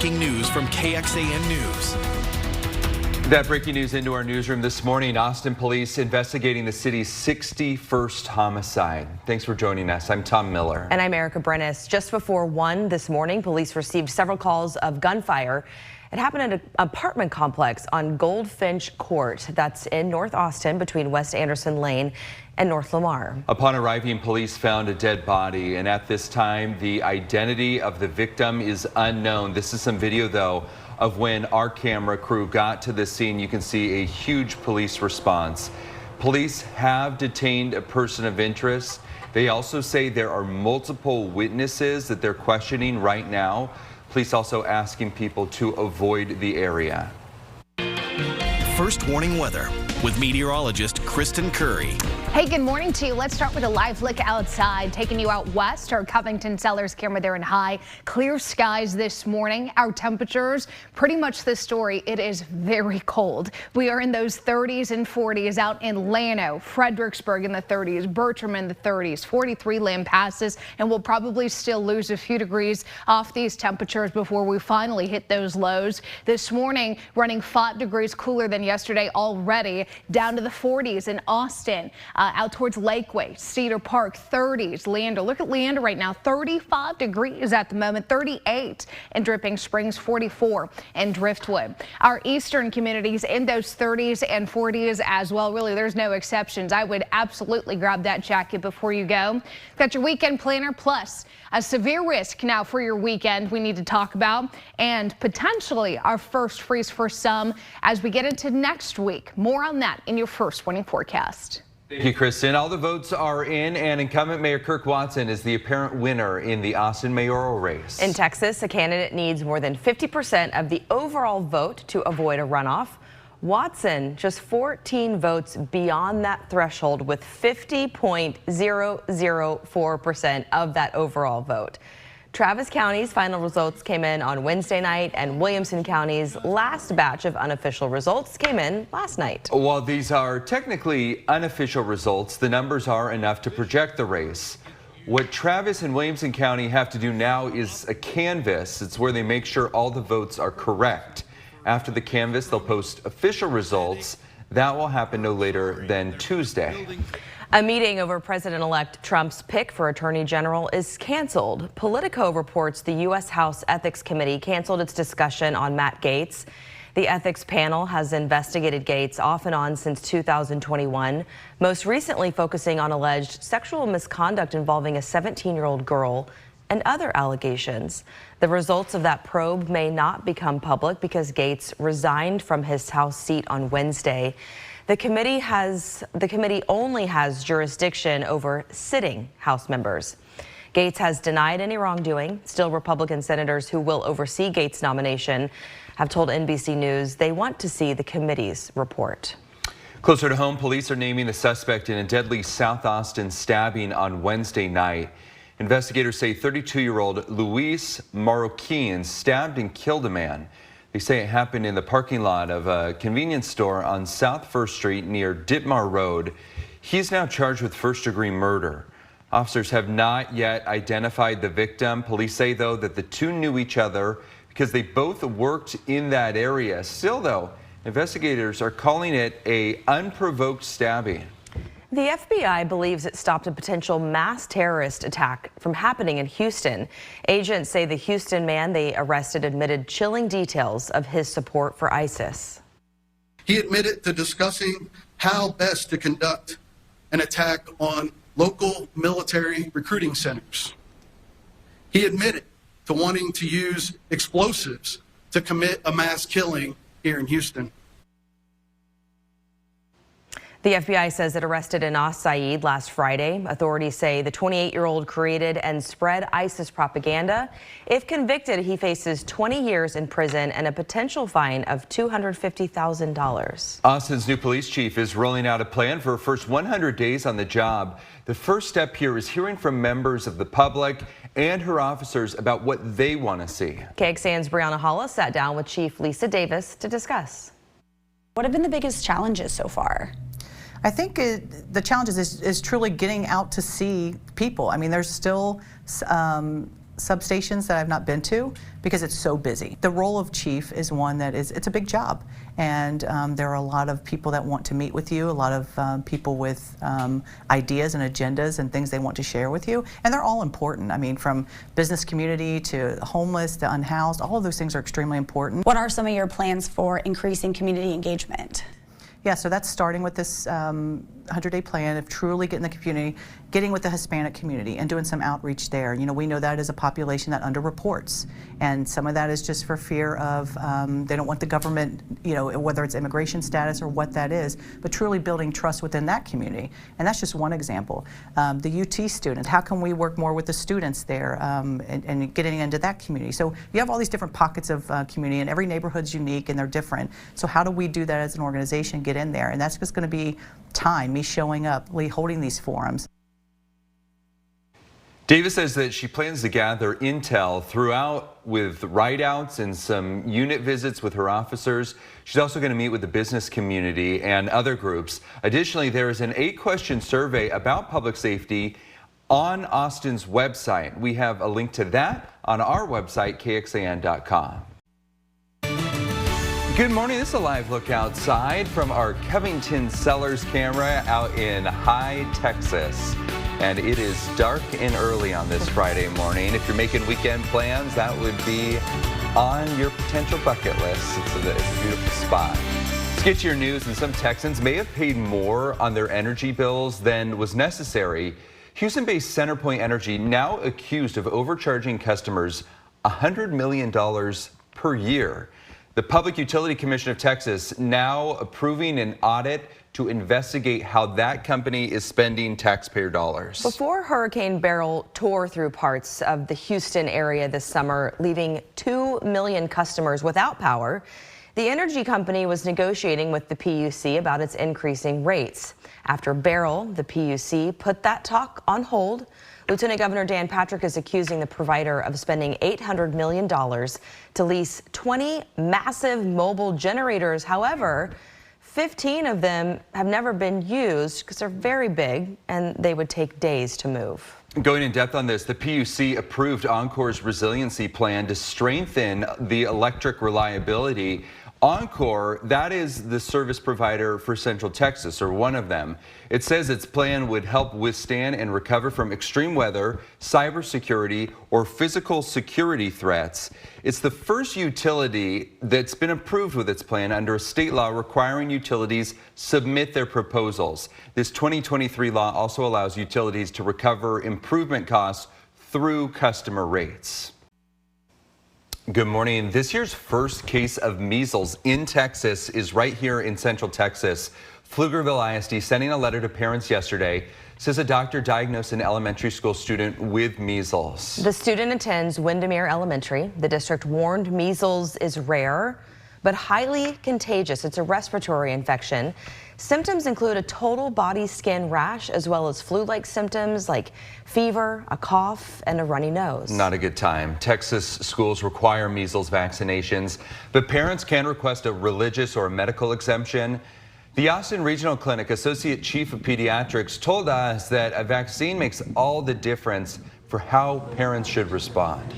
breaking news from KXAN News. That breaking news into our newsroom this morning. Austin police investigating the city's 61st homicide. Thanks for joining us. I'm Tom Miller. And I'm Erica Brennis. Just before 1 this morning, police received several calls of gunfire. It happened at an apartment complex on Goldfinch Court. That's in North Austin between West Anderson Lane and North Lamar. Upon arriving, police found a dead body, and at this time, the identity of the victim is unknown. This is some video, though, of when our camera crew got to the scene. You can see a huge police response. Police have detained a person of interest. They also say there are multiple witnesses that they're questioning right now. Police also asking people to avoid the area. First warning weather with meteorologist Kristen Curry. Hey, good morning to you. Let's start with a live look outside, taking you out west. Our Covington Sellers camera there in high. Clear skies this morning. Our temperatures, pretty much this story. It is very cold. We are in those 30s and 40s out in Llano, Fredericksburg in the 30s, Bertram in the 30s, 43 Lampasas, and we'll probably still lose a few degrees off these temperatures before we finally hit those lows. This morning, running 5 degrees cooler than yesterday already, down to the 40s in Austin. Out towards Lakeway, Cedar Park, 30s. Leander, look at Leander right now, 35 degrees at the moment, 38 in Dripping Springs, 44 in Driftwood. Our eastern communities in those 30s and 40s as well. Really, there's no exceptions. I would absolutely grab that jacket before you go. Got your weekend planner, plus a severe risk now for your weekend we need to talk about, and potentially our first freeze for some as we get into next week. More on that in your first warning forecast. Thank you, Kristen. All the votes are in, and incumbent Mayor Kirk Watson is the apparent winner in the Austin mayoral race. In Texas, a candidate needs more than 50% of the overall vote to avoid a runoff. Watson just 14 votes beyond that threshold with 50.004% of that overall vote. Travis County's final results came in on Wednesday night, and Williamson County's last batch of unofficial results came in last night. While these are technically unofficial results, the numbers are enough to project the race. What Travis and Williamson County have to do now is a canvass. It's where they make sure all the votes are correct. After the canvass, they'll post official results. That will happen no later than Tuesday. A meeting over President-elect Trump's pick for Attorney General is canceled. Politico reports the U.S. House Ethics Committee canceled its discussion on Matt Gaetz. The ethics panel has investigated Gaetz off and on since 2021, most recently focusing on alleged sexual misconduct involving a 17-year-old girl and other allegations. The results of that probe may not become public because Gaetz resigned from his House seat on Wednesday. The committee only has jurisdiction over sitting House members. Gaetz has denied any wrongdoing. Still, Republican senators who will oversee Gaetz' nomination have told NBC News they want to see the committee's report. Closer to home, police are naming the suspect in a deadly South Austin stabbing on Wednesday night. Investigators say 32-year-old Luis Marroquin stabbed and killed a man. They say it happened in the parking lot of a convenience store on South 1st Street near Ditmar Road. He's now charged with first-degree murder. Officers have not yet identified the victim. Police say, though, that the two knew each other because they both worked in that area. Still, though, investigators are calling it an unprovoked stabbing. The FBI believes it stopped a potential mass terrorist attack from happening in Houston. Agents say the Houston man they arrested admitted chilling details of his support for ISIS. He admitted to discussing how best to conduct an attack on local military recruiting centers. He admitted to wanting to use explosives to commit a mass killing here in Houston. The FBI says it arrested Anas Saeed last Friday. Authorities say the 28-year-old created and spread ISIS propaganda. If convicted, he faces 20 years in prison and a potential fine of $250,000. Austin's new police chief is rolling out a plan for her first 100 days on the job. The first step here is hearing from members of the public and her officers about what they want to see. KXAN's Brianna Hollis sat down with Chief Lisa Davis to discuss. What have been the biggest challenges so far? I think the challenge is truly getting out to see people. I mean, there's still substations that I've not been to because it's so busy. The role of chief is one that it's a big job, and there are a lot of people that want to meet with you, a lot of people with ideas and agendas and things they want to share with you, and they're all important. I mean, from business community to homeless to unhoused, all of those things are extremely important. What are some of your plans for increasing community engagement? Yeah, so that's starting with this 100-day plan of truly getting the community, getting with the Hispanic community and doing some outreach there. You know, we know that is a population that underreports, and some of that is just for fear of they don't want the government, you know, whether it's immigration status or what that is, but truly building trust within that community. And that's just one example. The UT students, how can we work more with the students there and getting into that community? So you have all these different pockets of community, and every neighborhood's unique and they're different. So how do we do that as an organization, get in there? And that's just going to be time, me showing up, me holding these forums. Davis says that she plans to gather intel throughout with write-outs and some unit visits with her officers. She's also going to meet with the business community and other groups. Additionally, there is an 8-question survey about public safety on Austin's website. We have a link to that on our website, KXAN.com. Good morning. This is a live look outside from our Covington Cellars camera out in High, Texas. And it is dark and early on this Friday morning. If you're making weekend plans, that would be on your potential bucket list. It's a beautiful spot. Let's get to your news. And some Texans may have paid more on their energy bills than was necessary. Houston-based CenterPoint Energy now accused of overcharging customers $100 million per year. The Public Utility Commission of Texas now approving an audit to investigate how that company is spending taxpayer dollars. Before Hurricane Beryl tore through parts of the Houston area this summer, leaving 2 million customers without power, the energy company was negotiating with the PUC about its increasing rates. After Beryl, the PUC put that talk on hold. Lieutenant Governor Dan Patrick is accusing the provider of spending $800 million to lease 20 massive mobile generators. However, 15 of them have never been used because they're very big and they would take days to move. Going in depth on this, the PUC approved Encore's resiliency plan to strengthen the electric reliability. Encore, that is the service provider for Central Texas, or one of them. It says its plan would help withstand and recover from extreme weather, cybersecurity, or physical security threats. It's the first utility that's been approved with its plan under a state law requiring utilities submit their proposals. This 2023 law also allows utilities to recover improvement costs through customer rates. Good morning. This year's first case of measles in Texas is right here in Central Texas. Pflugerville ISD sending a letter to parents yesterday says a doctor diagnosed an elementary school student with measles. The student attends Windermere Elementary. The district warned measles is rare but highly contagious. It's a respiratory infection. Symptoms include a total body skin rash as well as flu-like symptoms like fever, a cough, and a runny nose. Not a good time. Texas schools require measles vaccinations, but parents can request a religious or medical exemption. The Austin Regional Clinic Associate Chief of Pediatrics told us that a vaccine makes all the difference for how parents should respond.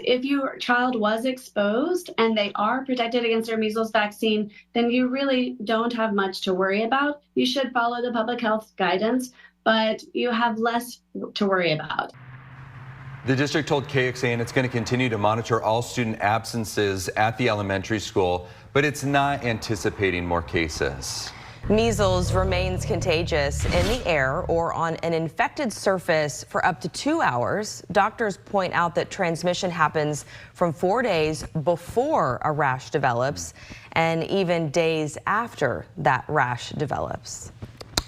If your child was exposed and they are protected against their measles vaccine, then you really don't have much to worry about. You should follow the public health guidance, but you have less to worry about. The district told KXAN it's going to continue to monitor all student absences at the elementary school, but it's not anticipating more cases. Measles remains contagious in the air or on an infected surface for up to 2 hours. Doctors point out that transmission happens from 4 days before a rash develops and even days after that rash develops.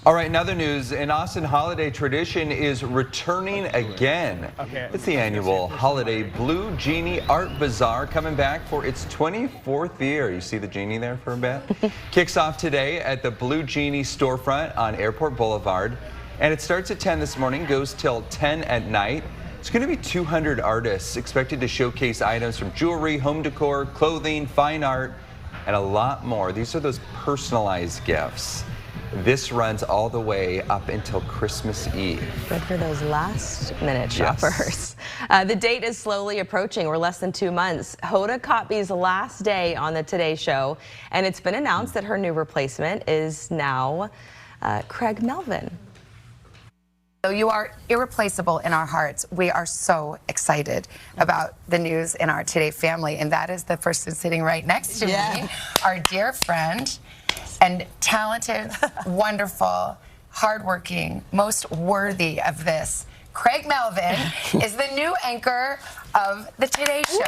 All right, in other news, an Austin holiday tradition is returning again. It's the annual holiday Blue Genie Art Bazaar coming back for its 24th year. You see the genie there for a bit? Kicks off today at the Blue Genie storefront on Airport Boulevard. And it starts at 10 this morning, goes till 10 at night. It's going to be 200 artists expected to showcase items from jewelry, home decor, clothing, fine art, and a lot more. These are those personalized gifts. This runs all the way up until Christmas Eve. Good for those last-minute Yes. shoppers. The date is slowly approaching. We're less than 2 months. Hoda Kotb's last day on the Today Show, and it's been announced that her new replacement is now Craig Melvin. So you are irreplaceable in our hearts. We are so excited about the news in our Today family, and that is the person sitting right next to me, our dear friend and talented, wonderful, hardworking, most worthy of this. Craig Melvin is the new anchor of the Today Show.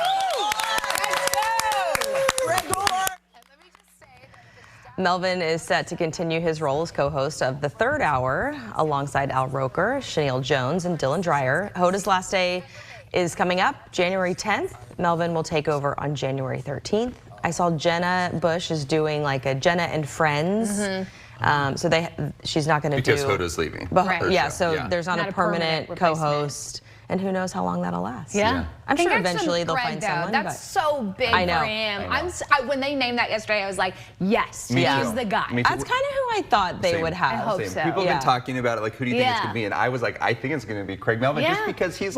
Melvin is set to continue his role as co-host of The Third Hour alongside Al Roker, Chanel Jones, and Dylan Dreyer. Hoda's last day is coming up January 10th. Melvin will take over on January 13th. I saw Jenna Bush is doing like a Jenna and Friends. So she's not going to do. Because Hoda's leaving. But, yeah, so there's not a permanent co-host. And who knows how long that'll last. Yeah. I'm sure eventually they'll find someone. That's so big I know. for him. When they named that yesterday, I was like, yes, Me he's too. the guy. Me too. That's kind of who I thought they would have. I hope so. People have been talking about it, like, who do you think it's going to be? And I was like, I think it's going to be Craig Melvin, just because he's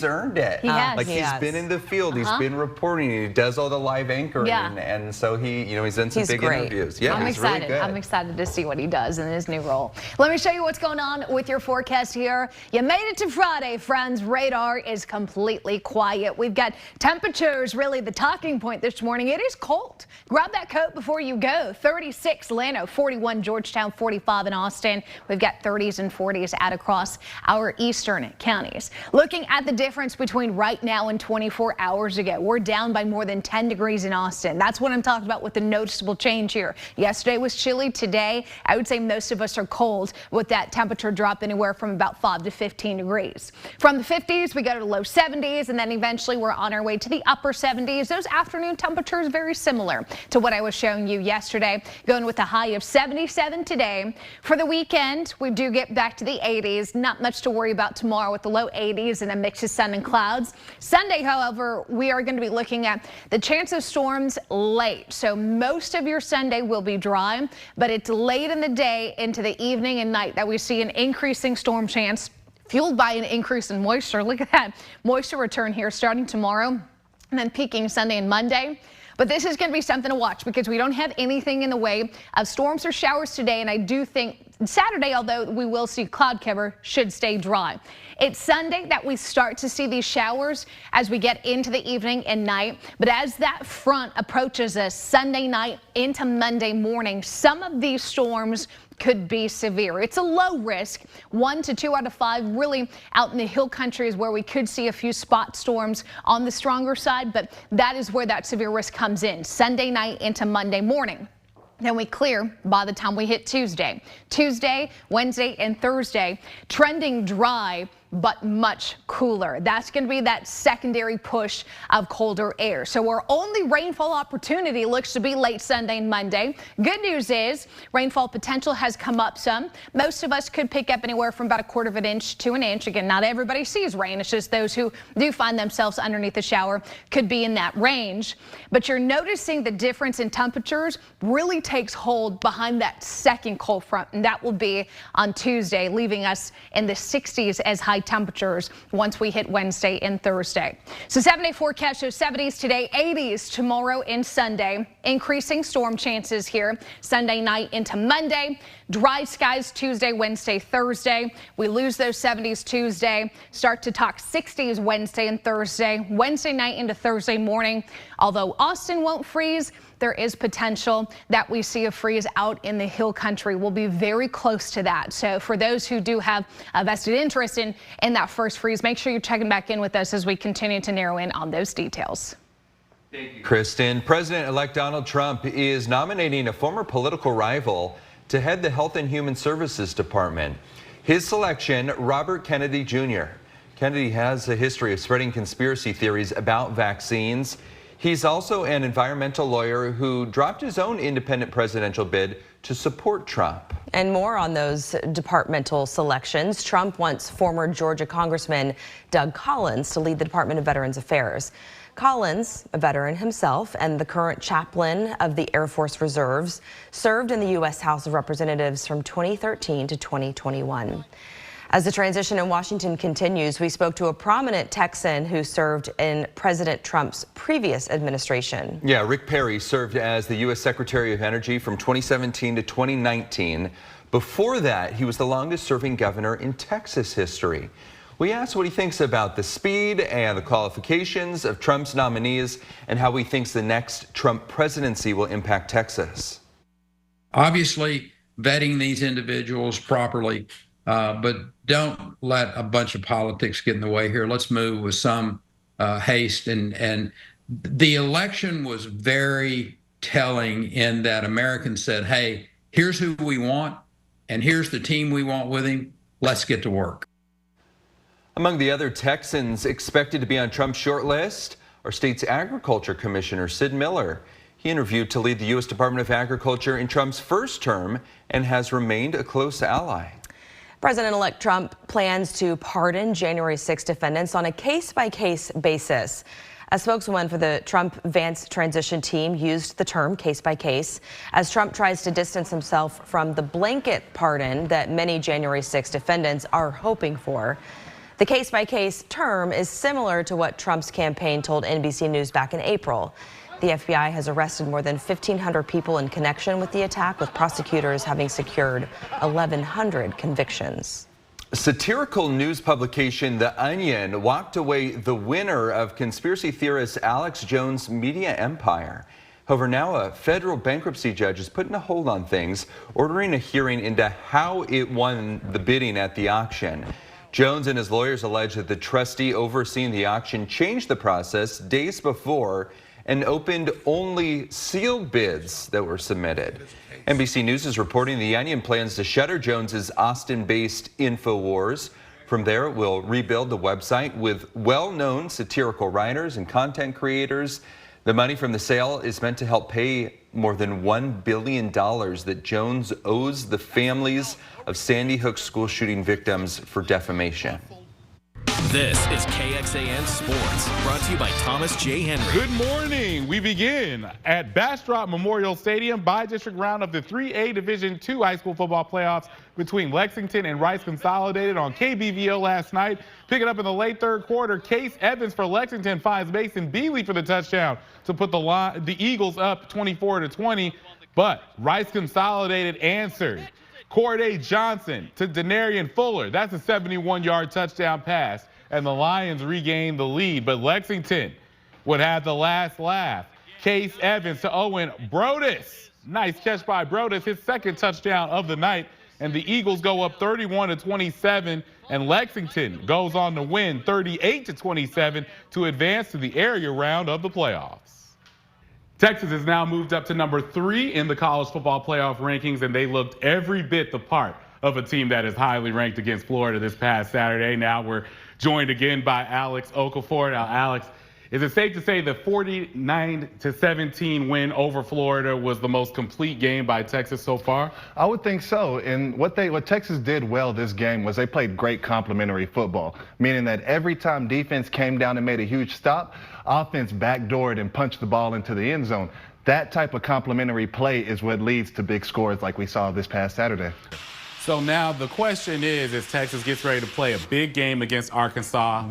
earned it. He has. Like, he's been in the field, he's been reporting, he does all the live anchoring, and so he's done some big interviews. Yeah, I'm he's excited. really good. I'm excited to see what he does in his new role. Let me show you what's going on with your forecast here. You made it to Friday, friends. Radar is completely quiet. We've got temperatures, really the talking point this morning. It is cold. Grab that coat before you go. 36 Lano, 41 Georgetown, 45 in Austin. We've got 30s and 40s out across our eastern counties. Looking at the difference between right now and 24 hours ago, we're down by more than 10 degrees in Austin. That's what I'm talking about with the noticeable change here. Yesterday was chilly. Today, I would say most of us are cold with that temperature drop anywhere from about 5 to 15 degrees. From the 50s, we go to the low 70s, and then eventually we're on our way to the upper 70s. Those afternoon temperatures very similar to what I was showing you yesterday, going with a high of 77 today. For the weekend, we do get back to the 80s. Not much to worry about tomorrow with the low 80s and a mix of sun and clouds. Sunday, however, we are going to be looking at the chance of storms late. So most of your Sunday will be dry, but it's late in the day into the evening and night that we see an increasing storm chance, fueled by an increase in moisture. Look at that moisture return here starting tomorrow and then peaking Sunday and Monday. But this is going to be something to watch because we don't have anything in the way of storms or showers today. And I do think Saturday, although we will see cloud cover, should stay dry. It's Sunday that we start to see these showers as we get into the evening and night. But as that front approaches us Sunday night into Monday morning, some of these storms could be severe. It's a low risk. 1 to 2 out of 5 really out in the hill country is where we could see a few spot storms on the stronger side, but that is where that severe risk comes in Sunday night into Monday morning. Then we clear by the time we hit Tuesday. Tuesday, Wednesday, and Thursday, trending dry, but much cooler. That's going to be that secondary push of colder air. So our only rainfall opportunity looks to be late Sunday and Monday. Good news is rainfall potential has come up some. Most of us could pick up anywhere from about 1/4 of an inch to an inch. Again, not everybody sees rain. It's just those who do find themselves underneath the shower could be in that range. But you're noticing the difference in temperatures really takes hold behind that second cold front, and that will be on Tuesday, leaving us in the 60s as high temperatures once we hit Wednesday and Thursday. So 7-day forecast shows 70s today, 80s tomorrow and Sunday. Increasing storm chances here Sunday night into Monday. Dry skies Tuesday, Wednesday, Thursday. We lose those 70s Tuesday. Start to talk 60s Wednesday and Thursday. Wednesday night into Thursday morning. Although Austin won't freeze, there is potential that we see a freeze out in the hill country. We'll be very close to that. So for those who do have a vested interest in that first freeze, make sure you're checking back in with us as we continue to narrow in on those details. Thank you, Kristen. President-elect Donald Trump is nominating a former political rival to head the Health and Human Services Department. His selection, Robert Kennedy Jr. Kennedy has a history of spreading conspiracy theories about vaccines. He's also an environmental lawyer who dropped his own independent presidential bid to support Trump. And more on those departmental selections. Trump wants former Georgia Congressman Doug Collins to lead the Department of Veterans Affairs. Collins, a veteran himself and the current chaplain of the Air Force Reserves, served in the U.S. House of Representatives from 2013 to 2021. As the transition in Washington continues, we spoke to a prominent Texan who served in President Trump's previous administration. Yeah, Rick Perry served as the U.S. Secretary of Energy from 2017 to 2019. Before that, he was the longest-serving governor in Texas history. We asked what he thinks about the speed and the qualifications of Trump's nominees and how he thinks the next Trump presidency will impact Texas. Obviously, vetting these individuals properly, but don't let a bunch of politics get in the way here. Let's move with some haste. And the election was very telling in that Americans said, hey, here's who we want, and here's the team we want with him. Let's get to work. Among the other Texans expected to be on Trump's short list, our state's Agriculture Commissioner Sid Miller. He interviewed to lead the U.S. Department of Agriculture in Trump's first term and has remained a close ally. President-elect Trump plans to pardon January 6 defendants on a case-by-case basis. A spokeswoman for the Trump-Vance transition team used the term case-by-case as Trump tries to distance himself from the blanket pardon that many January 6 defendants are hoping for. The case-by-case term is similar to what Trump's campaign told NBC News back in April. The FBI has arrested more than 1,500 people in connection with the attack, with prosecutors having secured 1,100 convictions. Satirical news publication The Onion walked away the winner of conspiracy theorist Alex Jones' media empire. However, now a federal bankruptcy judge is putting a hold on things, ordering a hearing into how it won the bidding at the auction. Jones and his lawyers allege that the trustee overseeing the auction changed the process days before and opened only sealed bids that were submitted. NBC News is reporting The Onion plans to shutter Jones's Austin-based InfoWars. From there, it will rebuild the website with well-known satirical writers and content creators. The money from the sale is meant to help pay more than $1 billion that Jones owes the families of Sandy Hook school shooting victims for defamation. This is KXAN Sports, brought to you by Thomas J. Henry. Good morning. We begin at Bastrop Memorial Stadium, bi-district round of the 3A Division II high school football playoffs between Lexington and Rice Consolidated on KBVO last night. Picking up in the late third quarter, Case Evans for Lexington finds Mason Bealey for the touchdown to put the Eagles up 24-20, but Rice Consolidated answered. Corday Johnson to Denarian Fuller. That's a 71-yard touchdown pass, and the Lions regained the lead. But Lexington would have the last laugh. Case Evans to Owen Brodus. Nice catch by Brodus, his second touchdown of the night. And the Eagles go up 31-27, and Lexington goes on to win 38-27 to advance to the area round of the playoffs. Texas has now moved up to number 3 in the college football playoff rankings, and they looked every bit the part of a team that is highly ranked against Florida this past Saturday. Now we're joined again by Alex Okafor. Now, Alex, is it safe to say the 49-17 win over Florida was the most complete game by Texas so far? I would think so. And what Texas did well this game was they played great complementary football, meaning that every time defense came down and made a huge stop, offense backdoored and punched the ball into the end zone. That type of complementary play is what leads to big scores like we saw this past Saturday. So now the question is, as Texas gets ready to play a big game against Arkansas,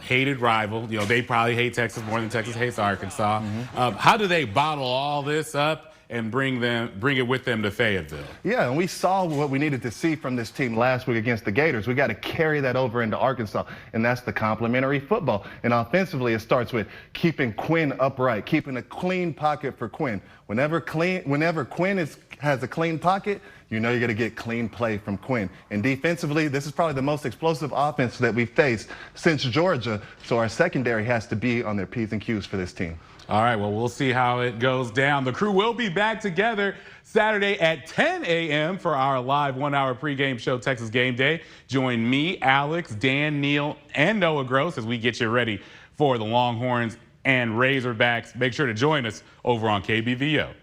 hated rival, they probably hate Texas more than Texas hates Arkansas. How do they bottle all this up and bring it with them to Fayetteville? Yeah, and we saw what we needed to see from this team last week against the Gators. We got to carry that over into Arkansas, and that's the complementary football. And offensively, it starts with keeping Quinn upright, keeping a clean pocket for Quinn. Whenever Quinn has a clean pocket, you're going to get clean play from Quinn. And defensively, this is probably the most explosive offense that we've faced since Georgia, so our secondary has to be on their P's and Q's for this team. All right, well, we'll see how it goes down. The crew will be back together Saturday at 10 a.m. for our live 1-hour pregame show, Texas Game Day. Join me, Alex, Dan, Neal, and Noah Gross as we get you ready for the Longhorns and Razorbacks. Make sure to join us over on KBVO.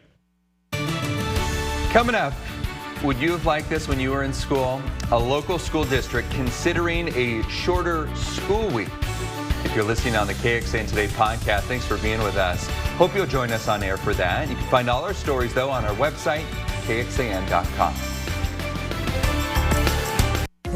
Coming up, would you have liked this when you were in school? A local school district considering a shorter school week. If If you're listening on the KXAN Today podcast, thanks for being with us. Hope you'll join us on air for that. You can find all our stories, though, on our website, KXAN.com.